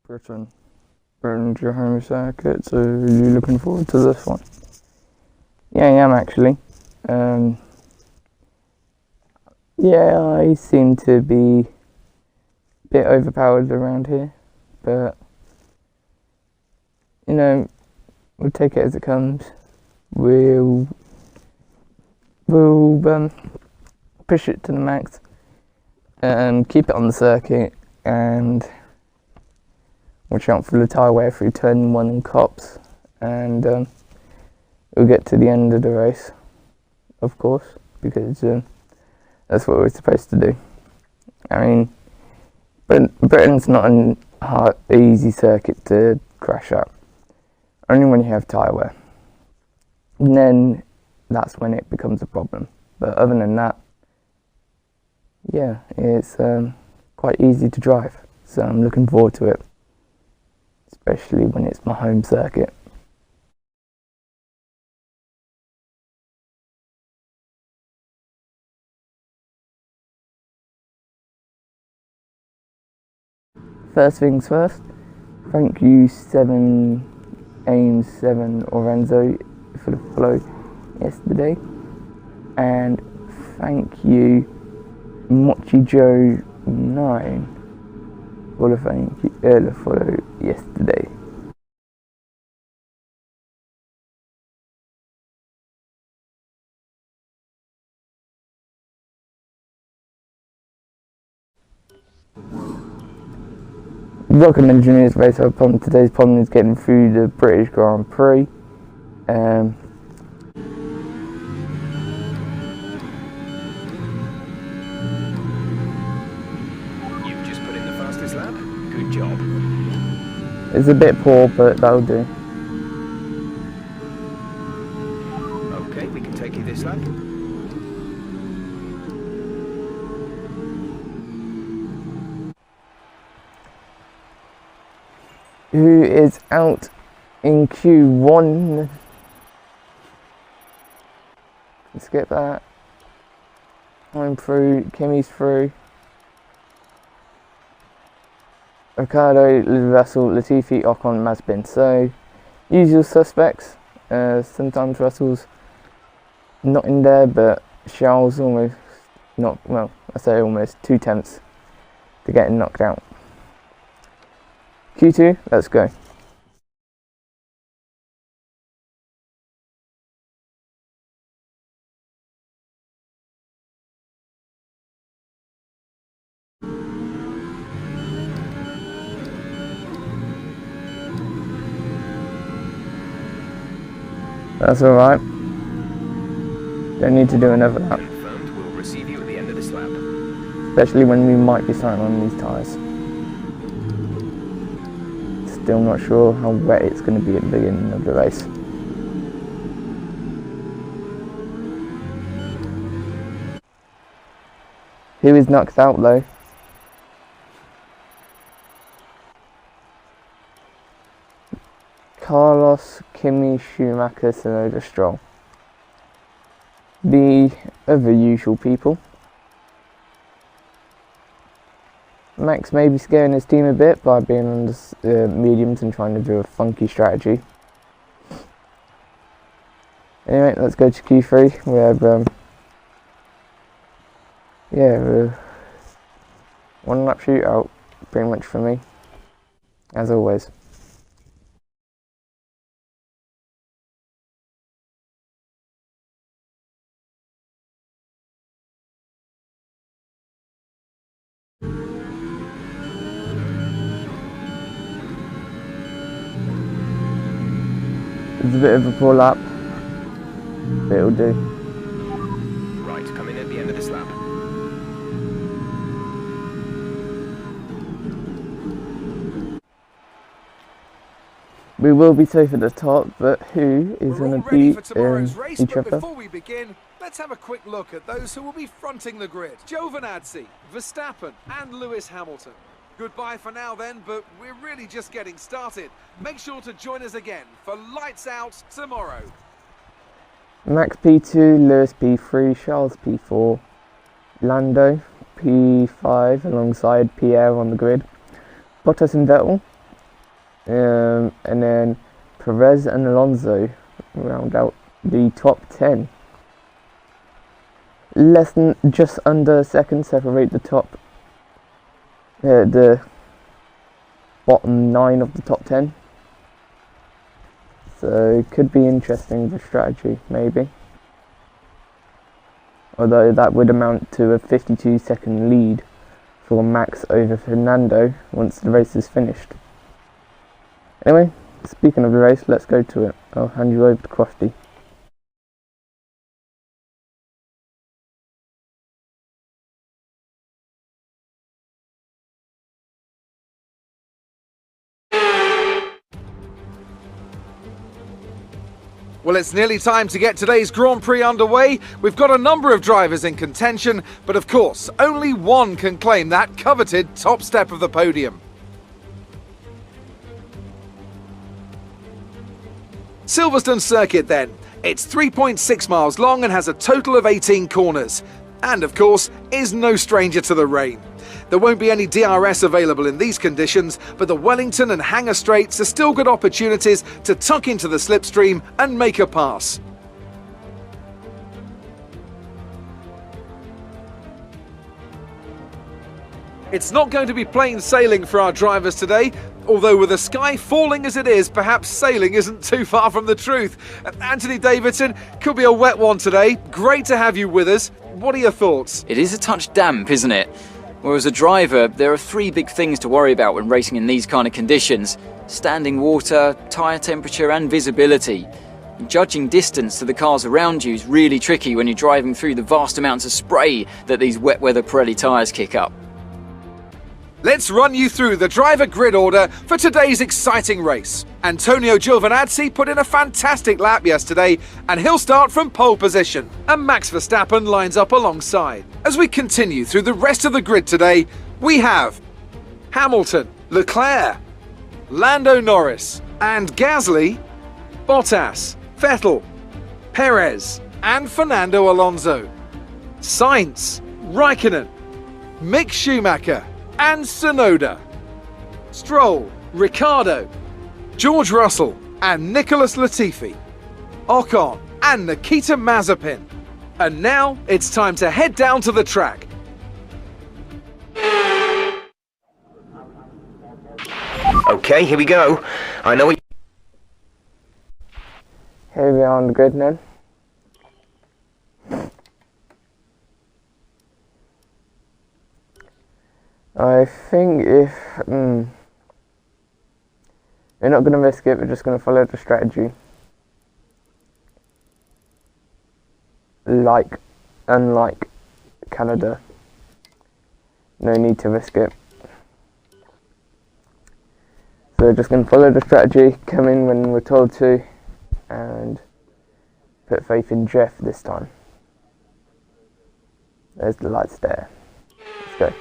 Britain's your home circuit, so are you looking forward to this one? Yeah, I am actually. Yeah, I seem to be a bit overpowered around here, but you know, we'll take it as it comes. We'll push it to the max and keep it on the circuit and watch out for the tyre wear through turn 1 and cops, and we'll get to the end of the race, of course, because that's what we're supposed to do. I mean, but Britain's not an easy circuit to crash at, only when you have tyre wear, and then that's when it becomes a problem. But other than that, yeah, it's quite easy to drive, so I'm looking forward to it, especially when it's my home circuit. First things first, thank you 7 Ames 7 Orenzo for the follow yesterday, and thank you Mochi Joe 9 for the follow yesterday. Welcome engineers, race our problem. Today's problem is getting through the British Grand Prix. You've just put in the fastest lap. Good job. It's a bit poor, but that'll do. Okay, we can take you this lap. Who is out in Q1? Skip that. I'm through. Kimmy's through. Ricardo, Russell, Latifi, Ocon, Mazepin. So, usual suspects. Sometimes Russell's not in there, but Charles almost not. Well, I say almost 2 tenths to getting knocked out. Q2, let's go. That's alright. Don't need to do another lap. Confirmed, we'll receive you at the end of this lap. Especially when we might be starting on these tyres. Still not sure how wet it's going to be at the beginning of the race. Who is knocked out though? Carlos, Kimi, Schumacher, Tsunoda, Stroll. The other usual people. Max may be scaring his team a bit by being on the mediums and trying to do a funky strategy. Anyway, let's go to Q3. We have, one lap shootout, pretty much for me, as always. It's a bit of a poor lap, but it'll do. Right, come in at the end of this lap. We will be safe at the top, but who is going to beat each other? Before we begin, let's have a quick look at those who will be fronting the grid. Giovinazzi, Verstappen and Lewis Hamilton. Goodbye for now then, but we're really just getting started. Make sure to join us again for Lights Out tomorrow. Max P2, Lewis P3, Charles P4, Lando P5 alongside Pierre on the grid, Bottas and Vettel And then Perez and Alonso round out the top 10. Less than just under a second separate the bottom 9 of the top 10. So it could be interesting, the strategy, maybe. Although that would amount to a 52-second lead for Max over Fernando once the race is finished. Anyway, speaking of the race, let's go to it. I'll hand you over to Crofty. Well, it's nearly time to get today's Grand Prix underway. We've got a number of drivers in contention, but of course, only one can claim that coveted top step of the podium. Silverstone Circuit then. It's 3.6 miles long and has a total of 18 corners. And of course, is no stranger to the rain. There won't be any DRS available in these conditions, but the Wellington and Hangar Straights are still good opportunities to tuck into the slipstream and make a pass. It's not going to be plain sailing for our drivers today, although with the sky falling as it is, perhaps sailing isn't too far from the truth. Anthony Davidson, could be a wet one today. Great to have you with us. What are your thoughts? It is a touch damp, isn't it? Well, as a driver, there are 3 big things to worry about when racing in these kind of conditions: standing water, tyre temperature and visibility. Judging distance to the cars around you is really tricky when you're driving through the vast amounts of spray that these wet weather Pirelli tyres kick up. Let's run you through the driver grid order for today's exciting race. Antonio Giovinazzi put in a fantastic lap yesterday, and he'll start from pole position. And Max Verstappen lines up alongside. As we continue through the rest of the grid today, we have Hamilton, Leclerc, Lando Norris, and Gasly, Bottas, Vettel, Perez, and Fernando Alonso, Sainz, Raikkonen, Mick Schumacher, and Tsunoda, Stroll, Ricciardo, George Russell, and Nicholas Latifi, Ocon, and Nikita Mazepin. And now it's time to head down to the track. Okay, here we go. I know we... Here we are on the grid then. I think if we're not going to risk it, we're just going to follow the strategy. Unlike Canada, no need to risk it. So we're just going to follow the strategy, come in when we're told to, and put faith in Jeff this time. There's the lights there. Let's go.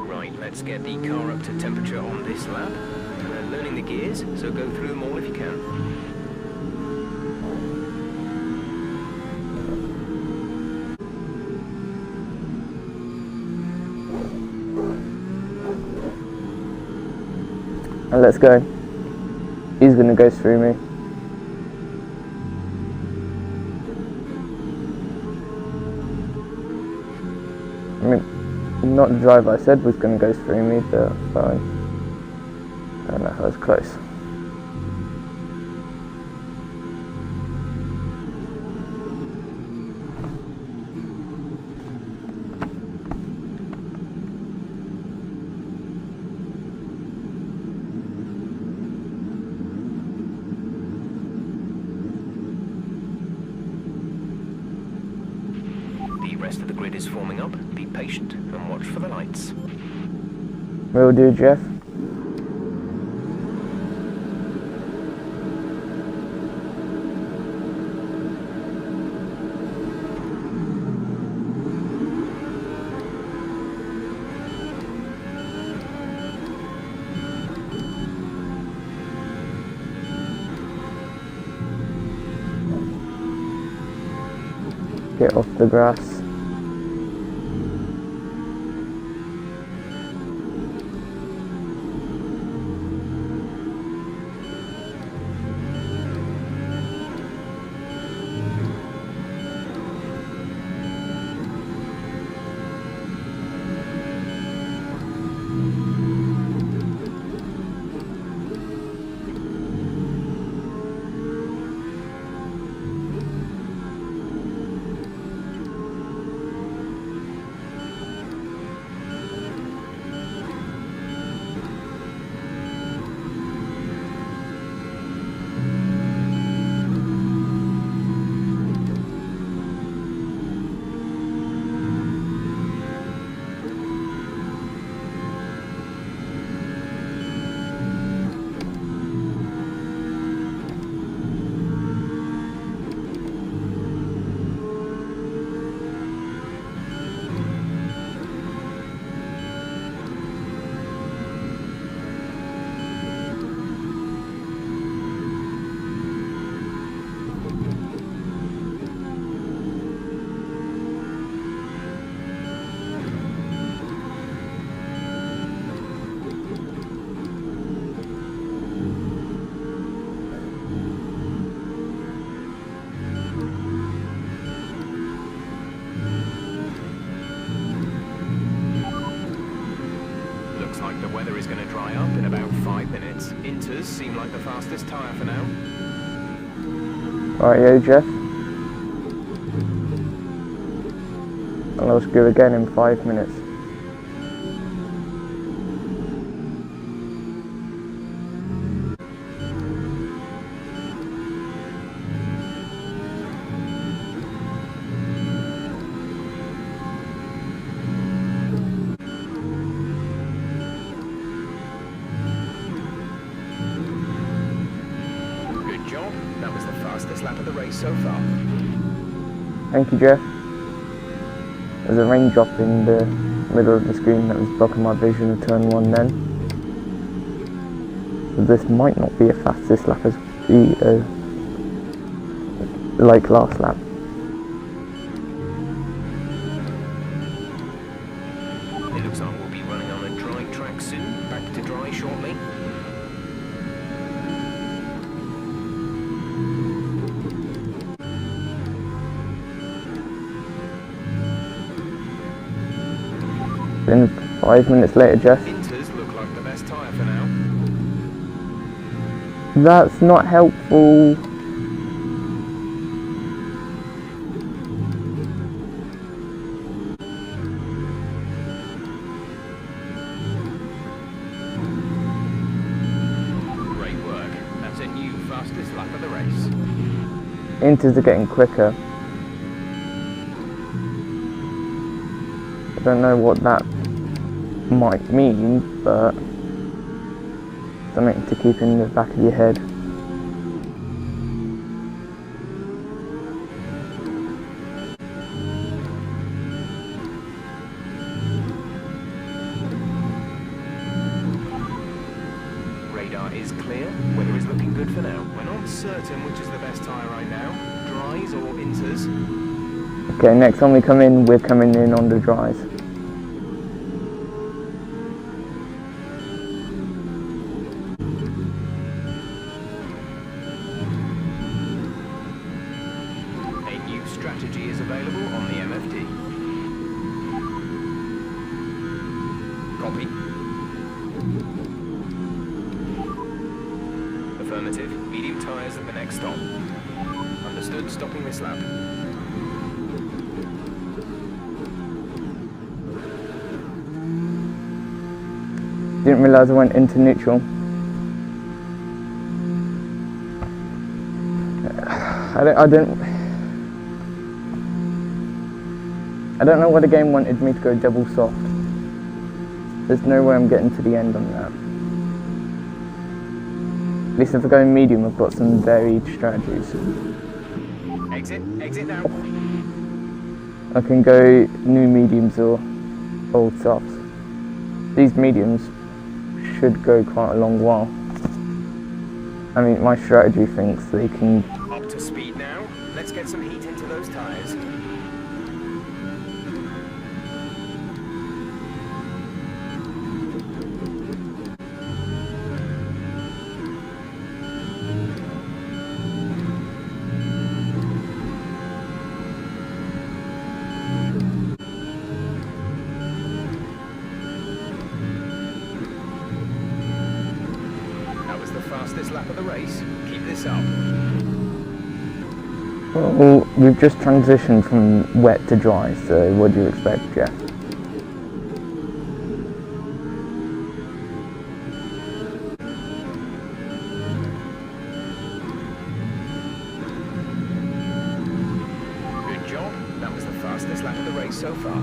Right, let's get the car up to temperature on this lap. We're learning the gears, so go through them all if you can. And let's go. He's going to go through me. I mean, not the driver I said was going to go through me, but fine. I don't know, that was close. The rest of the grid is forming up. Be patient and watch for the lights. Will do, Jeff. Get off the grass. is going to dry up in about 5 minutes. Inters seem like the fastest tyre for now. Right, yo, Jeff. And I'll go again in 5 minutes. Good job. That was the fastest lap of the race so far. Thank you, Jeff. There's a raindrop in the middle of the screen that was blocking my vision of turn 1 then. So this might not be a fastest lap as like last lap. It looks like we'll be running on a dry track soon. Back to dry shortly. Then 5 minutes later, Jeff. Inters look like the best tyre for now. That's not helpful. Great work. That's a new fastest lap of the race. Inters are getting quicker. I don't know what that might mean, but something to keep in the back of your head. Radar is clear. Weather is looking good for now. We're not certain which is the best tyre right now. Dries or inters. Okay, next time we come in, we're coming in on the dries. A new strategy is available on the MFD. Copy. Affirmative. Medium tyres at the next stop. Understood. Stopping this lap. Didn't realise I went into neutral. I don't know why the game wanted me to go double soft. There's no way I'm getting to the end on that. At least if I go medium, I've got some varied strategies. Exit now. I can go new mediums or old softs. These mediums should go quite a long while. I mean, my strategy thinks they can. Up to speed now. Let's get some heat into those tyres. Fastest lap of the race. Keep this up. Well, we've just transitioned from wet to dry, so what do you expect, Jeff? Good job. That was the fastest lap of the race so far.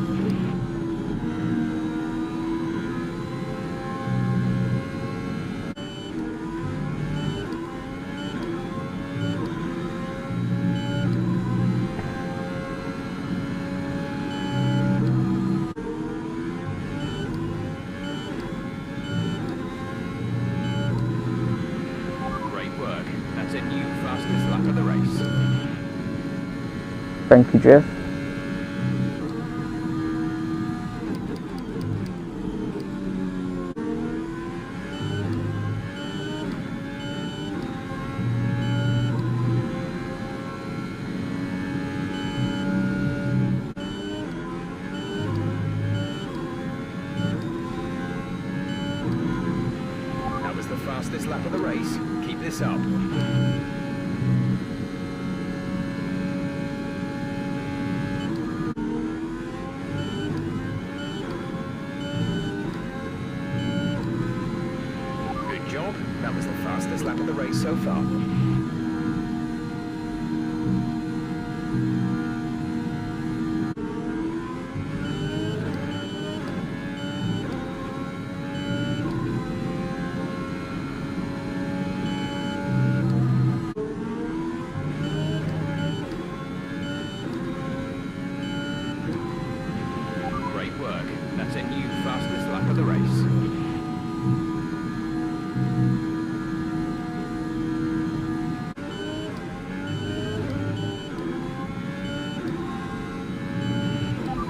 That's a new fastest lap of the race. Thank you, Jeff. fastest lap of the race. Keep this up. Good job. That was the fastest lap of the race so far. That's a new fastest lap of the race.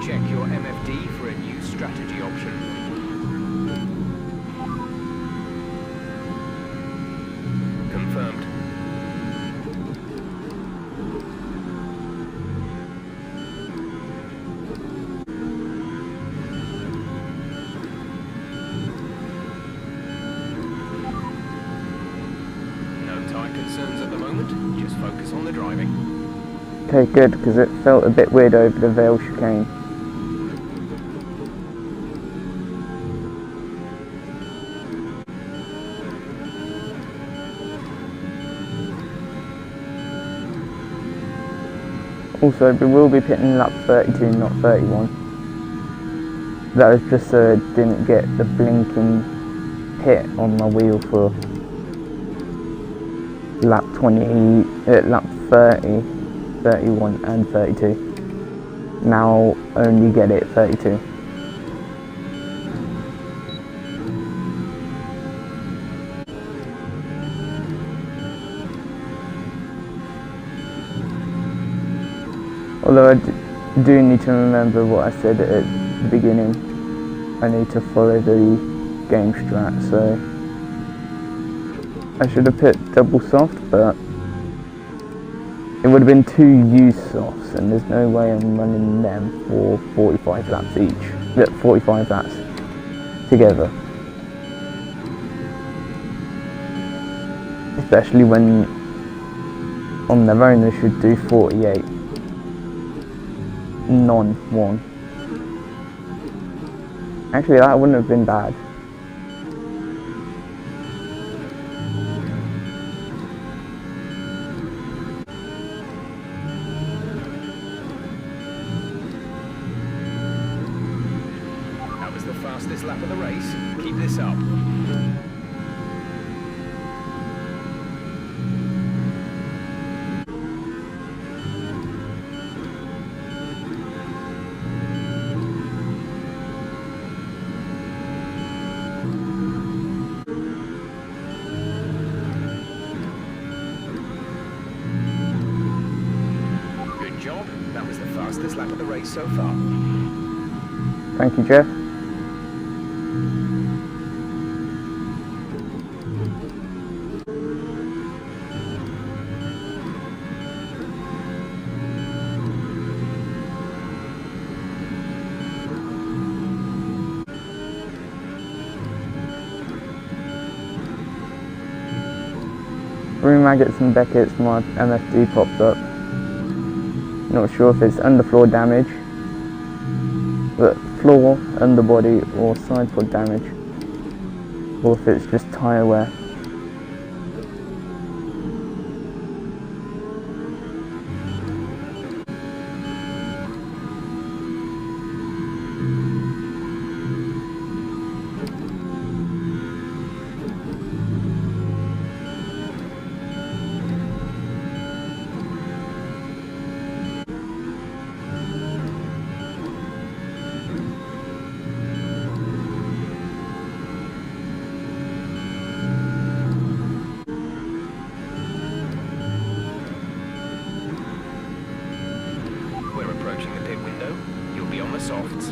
Check your MFD for a new strategy option. Confirmed. Concerns at the moment, just focus on the driving. Okay, good, because it felt a bit weird over the Vale chicane. Also, we will be pitting lap 32, not 31. That was just so I didn't get the blinking hit on my wheel for lap 20, lap 30, 31 and 32. Now only get it 32. Although I do need to remember what I said at the beginning. I need to follow the game strat, so I should have put double soft, but it would have been 2 used softs, and there's no way I'm running them for 45 laps each. 45 laps together. Especially when on their own they should do 48. Non-1. Actually, that wouldn't have been bad. Fastest lap of the race. Keep this up. Good job. That was the fastest lap of the race so far. Thank you, Jeff. Room maggots and Beckett's, my MFD popped up. Not sure if it's underfloor damage, but floor, underbody or side pod damage, or if it's just tyre wear. Approaching the pit window, you'll be on the softs.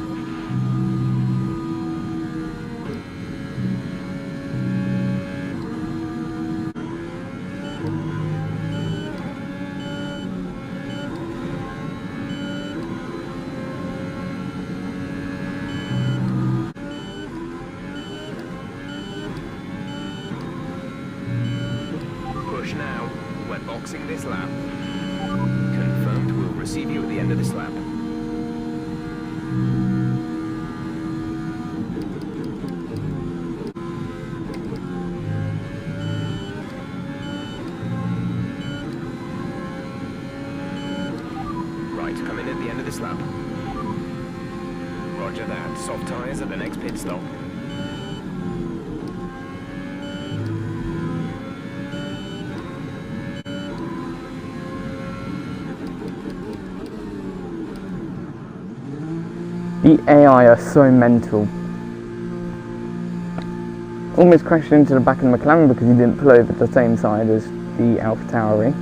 this lap. Confirmed, we'll receive you at the end of this lap. Right, come in at the end of this lap. Roger that. Soft tyres at the next pit stop. The AI are so mental. Almost crashed into the back of the McLaren because he didn't pull over the same side as the Alfa Tauri.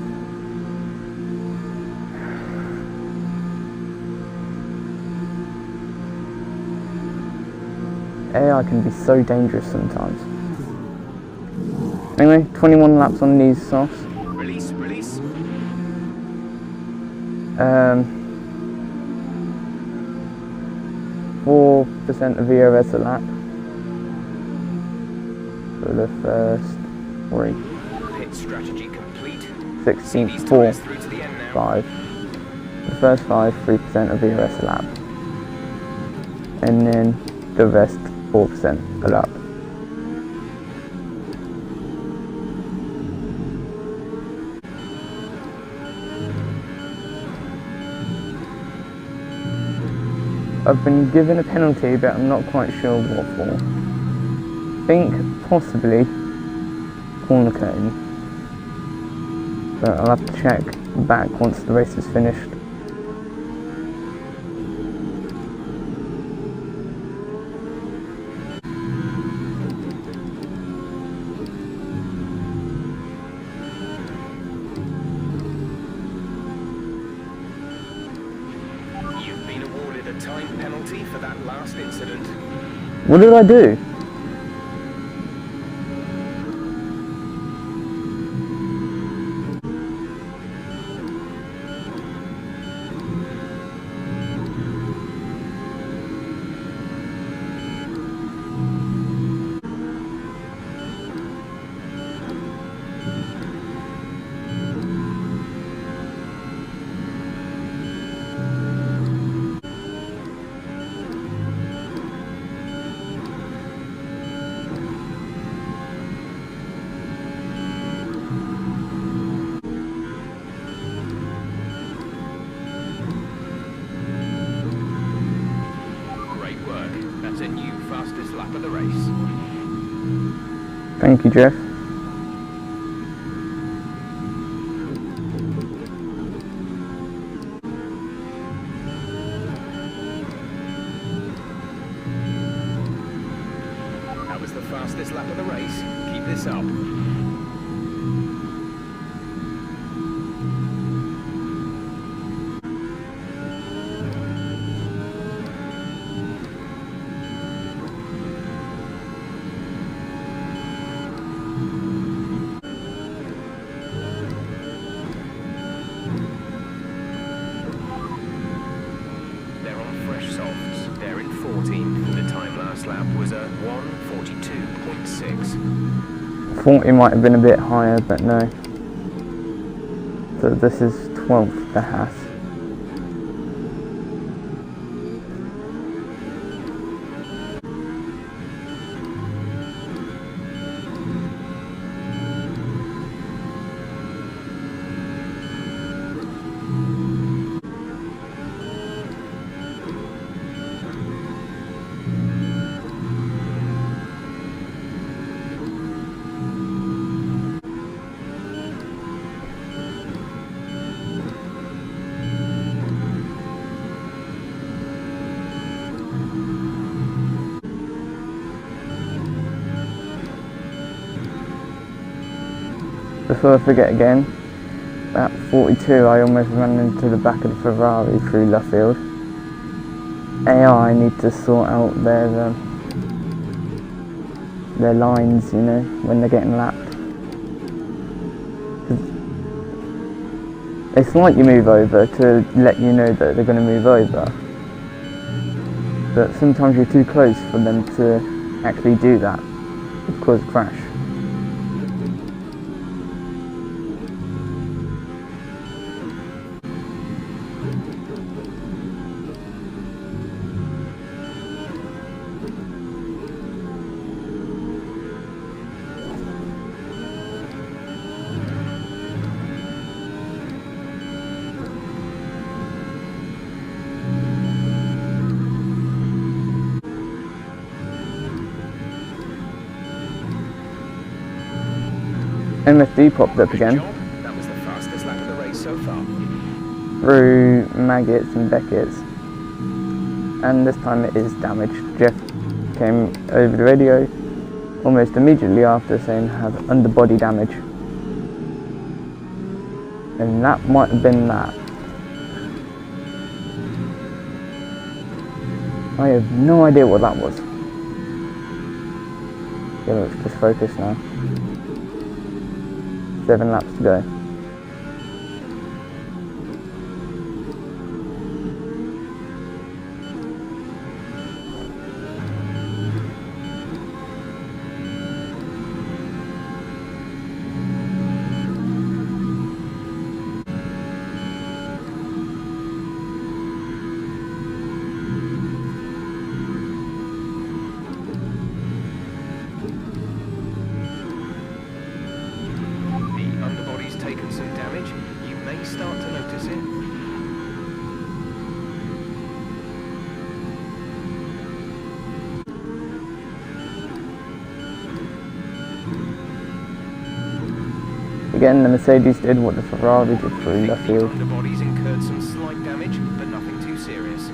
AI can be so dangerous sometimes. Anyway, 21 laps on these softs. Release, release. 4% of VRS a lap for the first 3. Pit strategy complete. 16, These 4, tyres through to the end now. 5. The first 5, 3% of VRS a lap. And then the rest, 4% a lap. I've been given a penalty, but I'm not quite sure what for. I think possibly corner cutting, but I'll have to check back once the race is finished. You've been awarded a time penalty for that last incident. What did I do? Great work. That's a new fastest lap of the race. Thank you, Jeff. That was the fastest lap of the race. Keep this up. They're on fresh softs. They're in 14th. The time last lap was a 1:42.6. Thought it might have been a bit higher, but no. So this is 12th, the Haas. Before I forget again, at 42 I almost ran into the back of the Ferrari through Luffield. AI need to sort out their lines, you know, when they're getting lapped. It's like you move over to let you know that they're going to move over, but sometimes you're too close for them to actually do that. It causes a crash. MSD popped up again That was the fastest lap of the race so far. through Maggots and Beckett's, and this time it is damaged. Jeff came over the radio almost immediately after saying have underbody damage, and that might have been that. I have no idea what that was. Yeah, let's just focus now. 7 laps to go. Start to notice it. Again, the Mercedes did what the Ferrari did through left field. The underbody's incurred some slight damage, but nothing too serious.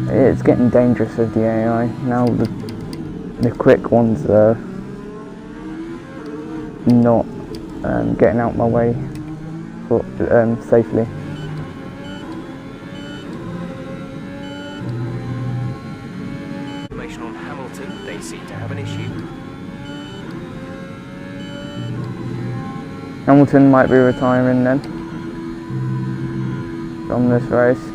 It's getting dangerous with the AI now. The quick ones are not getting out my way safely. Information on Hamilton, they seem to have an issue. Hamilton might be retiring then from this race.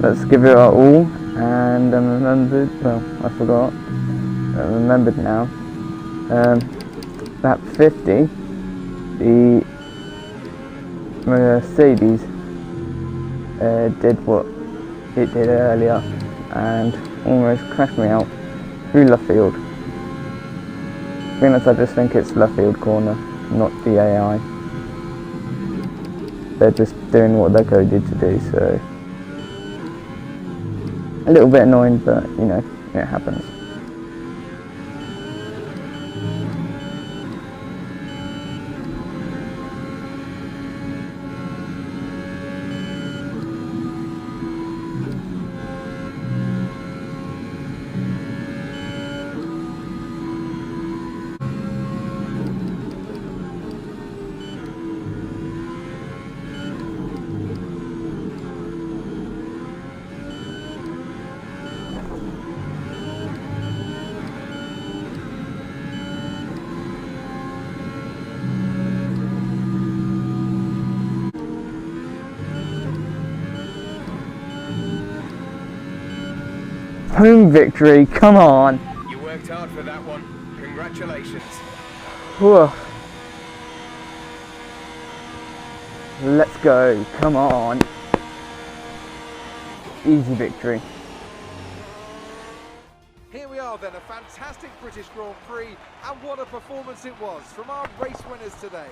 Let's give it our all, and I remembered, well, I forgot, I remembered now. Lap 50, the Mercedes did what it did earlier and almost crashed me out through left field. To be honest, I just think it's left field corner, not the AI. They're just doing what they're coded to do, so a little bit annoying, but you know, it happens. Home victory, come on! You worked hard for that one. Congratulations. Whew. Let's go, come on. Easy victory. Here we are then, a fantastic British Grand Prix, and what a performance it was from our race winners today.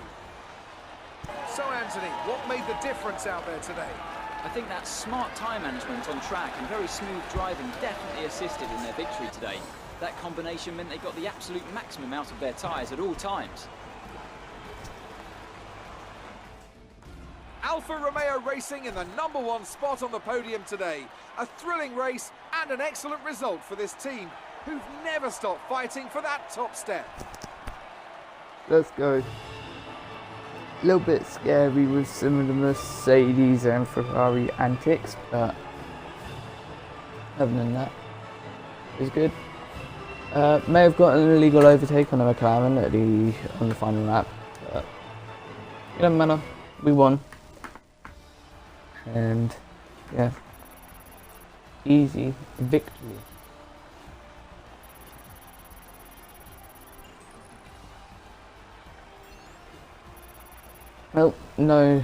So Anthony, what made the difference out there today? I think that smart tyre management on track and very smooth driving definitely assisted in their victory today. That combination meant they got the absolute maximum out of their tyres at all times. Alfa Romeo Racing in the #1 spot on the podium today. A thrilling race and an excellent result for this team, who've never stopped fighting for that top step. Let's go. A little bit scary with some of the Mercedes and Ferrari antics, but other than that, it was good. May have got an illegal overtake on a McLaren on the final lap, but it doesn't matter. We won, and yeah, easy victory. Well, no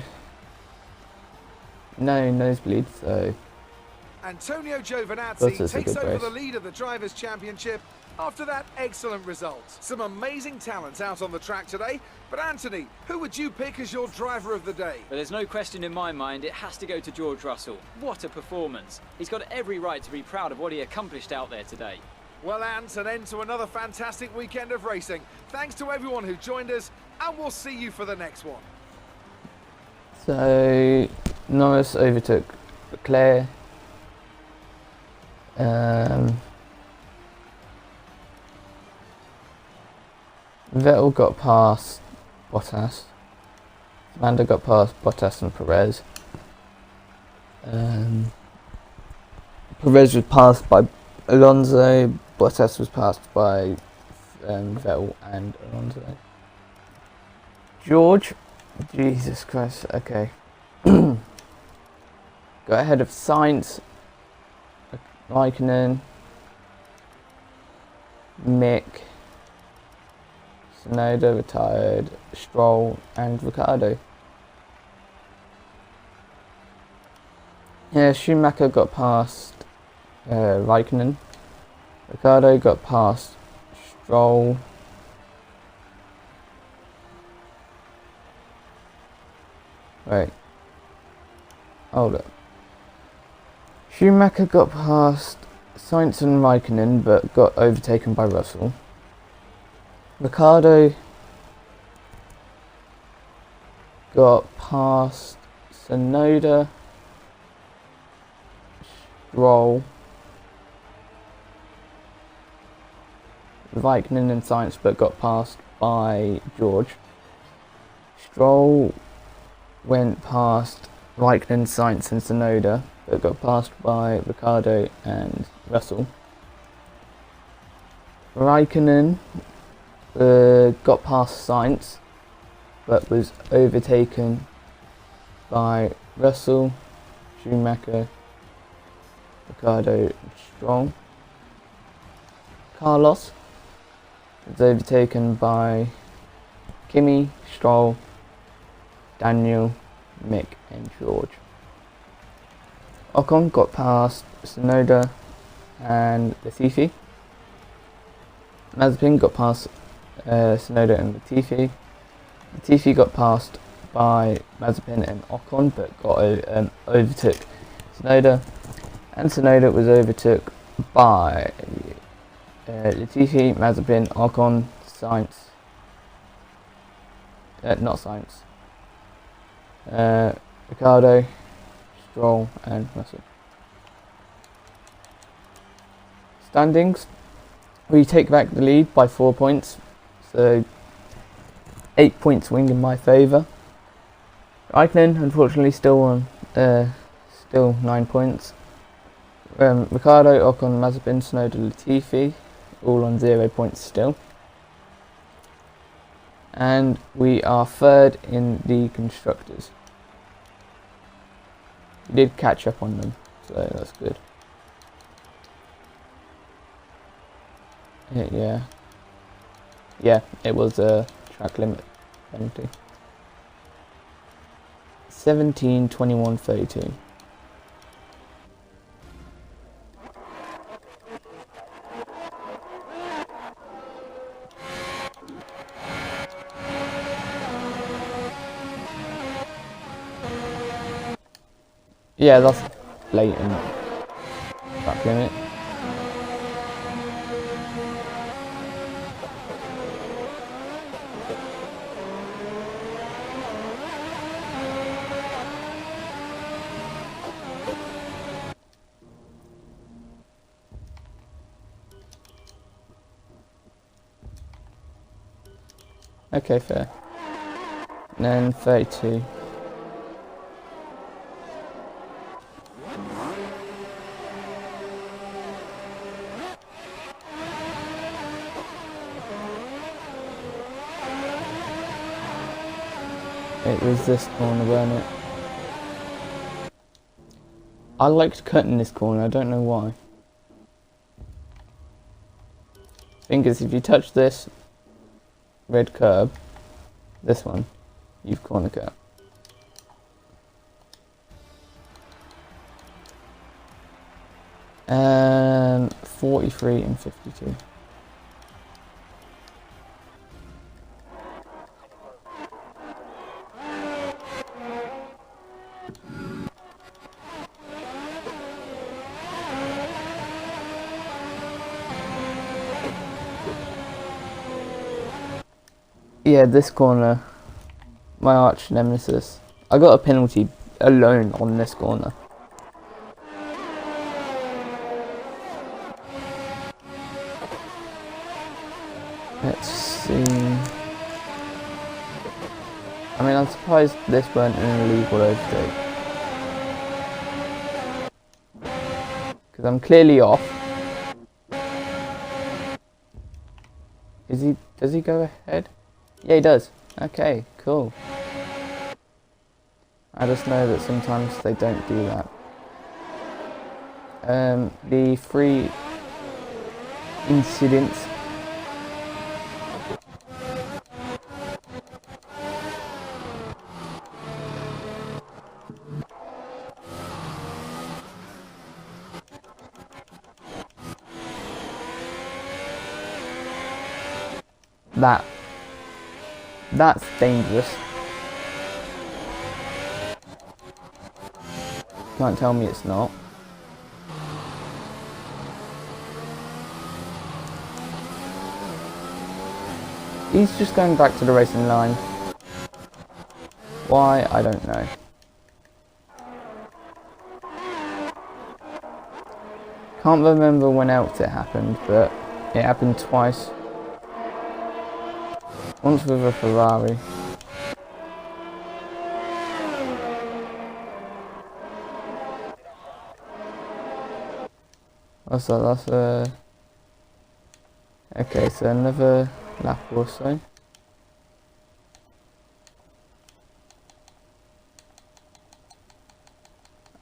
nosebleed, so Antonio That's Giovinazzi just a takes good over race. the lead of the Drivers' Championship after that excellent result. Some amazing talents out on the track today, but Anthony, who would you pick as your driver of the day? But there's no question in my mind, it has to go to George Russell. What a performance. He's got every right to be proud of what he accomplished out there today. Well, Ant, an end to another fantastic weekend of racing. Thanks to everyone who joined us, and we'll see you for the next one. So Norris overtook Leclerc. Vettel got past Bottas. Lando got past Bottas and Perez. Perez was passed by Alonso. Bottas was passed by Vettel and Alonso. George, Jesus Christ, okay. Got ahead of Sainz, Raikkonen, Mick, Tsunoda retired, Stroll and Ricciardo. Yeah, Schumacher got past Raikkonen. Ricciardo got past Stroll. Wait. Hold up. Schumacher got past Sainz and Raikkonen but got overtaken by Russell. Ricciardo got past Tsunoda, Stroll, Raikkonen and Sainz but got passed by George. Stroll went past Raikkonen, Sainz and Tsunoda but got passed by Ricciardo and Russell. Raikkonen got past Sainz but was overtaken by Russell, Schumacher, Ricciardo and Stroll. Carlos was overtaken by Kimi, Stroll, Daniel, Mick and George. Ocon got past Tsunoda and Latifi. Mazepin got past Tsunoda and Latifi. Latifi got passed by Mazepin and Ocon but got overtook Tsunoda, and Tsunoda was overtook by Latifi, Mazepin, Ocon, Sainz, not Sainz, Ricciardo, Stroll and Russell. Standings, we take back the lead by 4 points, so 8 points wing in my favour. Raikkonen unfortunately still on, still 9 points. Ricciardo, Ocon, Mazepin, Tsunoda, Latifi all on 0 points still. And we are third in the constructors. We did catch up on them, so that's good. Yeah, it was a track limit penalty. 17, 21, 32. Yeah, that's blatant track limit. Okay, fair. And then 32. It was this corner, wasn't it? I liked cutting this corner, I don't know why. Thing is, if you touch this red curb, this one, you've corner cut. And 43 and 52. Yeah, this corner, my arch nemesis. I got a penalty alone on this corner. Let's see. I mean, I'm surprised this weren't an illegal overtake. Because I'm clearly off. Does he go ahead? Yeah, he does. Okay, cool. I just know that sometimes they don't do that. The 3 incidents. That's dangerous. Can't tell me it's not. He's just going back to the racing line. Why? I don't know. Can't remember when else it happened, but it happened twice. Once with a Ferrari. What's that? That's a... Okay, so another lap or so.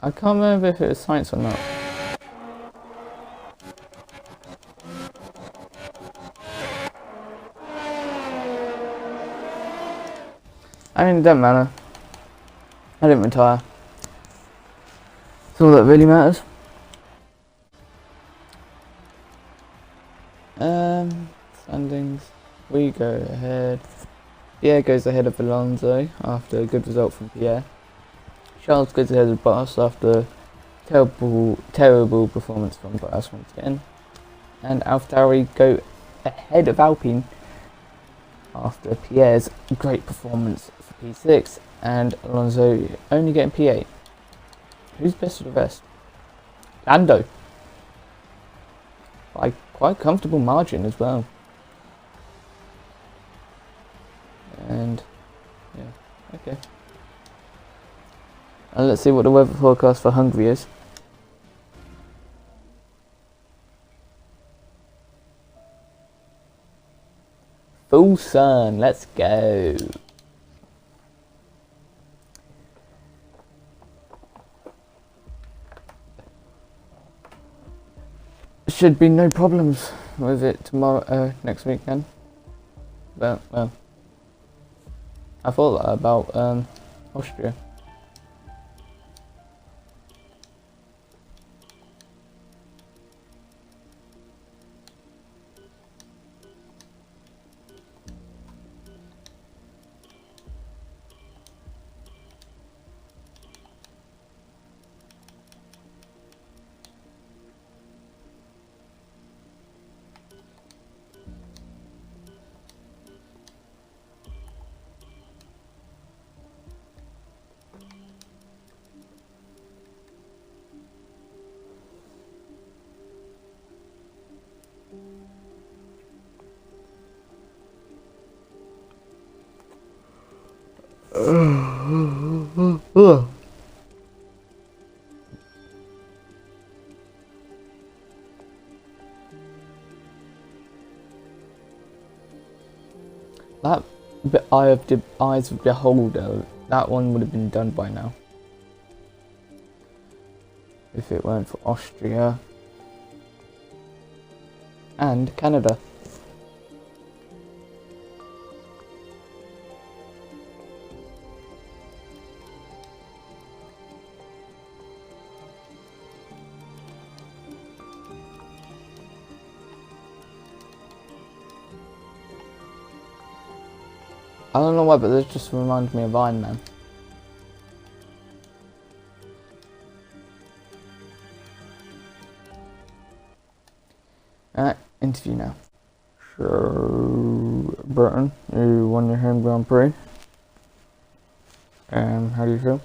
I can't remember if it was science or not. I mean, it doesn't matter. I didn't retire. That's all that really matters. Standings. We go ahead. Pierre goes ahead of Alonso after a good result from Pierre. Charles goes ahead of Bottas after terrible performance from Bottas once again. And AlphaTauri go ahead of Alpine after Pierre's great performance for P6 and Alonso only getting P8. Who's best of the rest? Lando. By quite comfortable margin as well. And yeah, okay. And let's see what the weather forecast for Hungary is. Full sun, let's go. Should be no problems with it tomorrow, next weekend. But, well, I thought that about Austria. That Eye of the Eyes of the Beholder, that one would have been done by now. If it weren't for Austria and Canada. I don't know why, but this just reminds me of Iron Man. Alright, interview now. So, Britain, you won your home Grand Prix. How do you feel?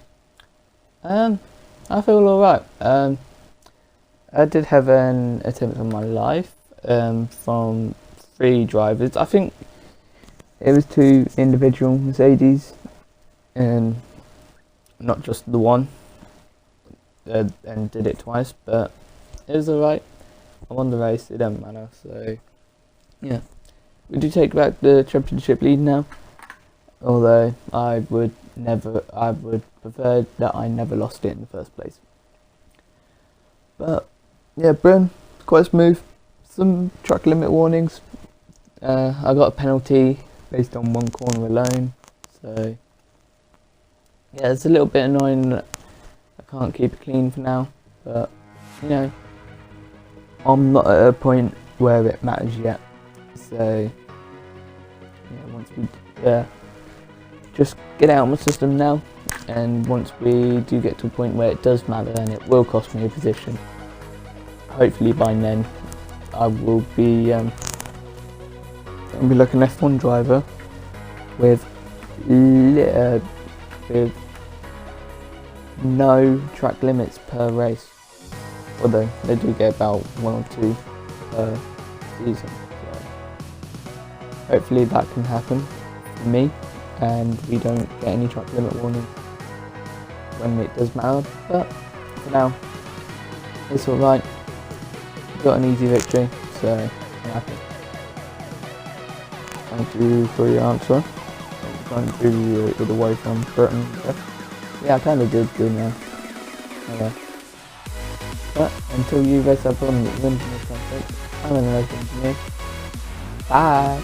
I feel alright. I did have an attempt on my life from 3 drivers. I think it was 2 individual Mercedes, and not just the one, and did it twice, but it was alright. I won the race, it doesn't matter, so yeah. We do take back the championship lead now, although I would prefer that I never lost it in the first place. But yeah, Britain, quite smooth. Some track limit warnings. I got a penalty based on 1 corner alone, so yeah, it's a little bit annoying that I can't keep it clean for now, but you know, I'm not at a point where it matters yet, so yeah, once we just get out of my system now, and once we do get to a point where it does matter and it will cost me a position, hopefully by then I will be like an F1 driver with no track limits per race, although they do get about 1 or 2 per season, so hopefully that can happen for me and we don't get any track limit warning when it does matter, but for now it's alright. Got an easy victory, so I'm happy. Thank you for your answer. I'm trying to get away from Britain. Yeah, I kind of did good now. Okay. But until you guys have fun with the I'm an Racengineer. Bye!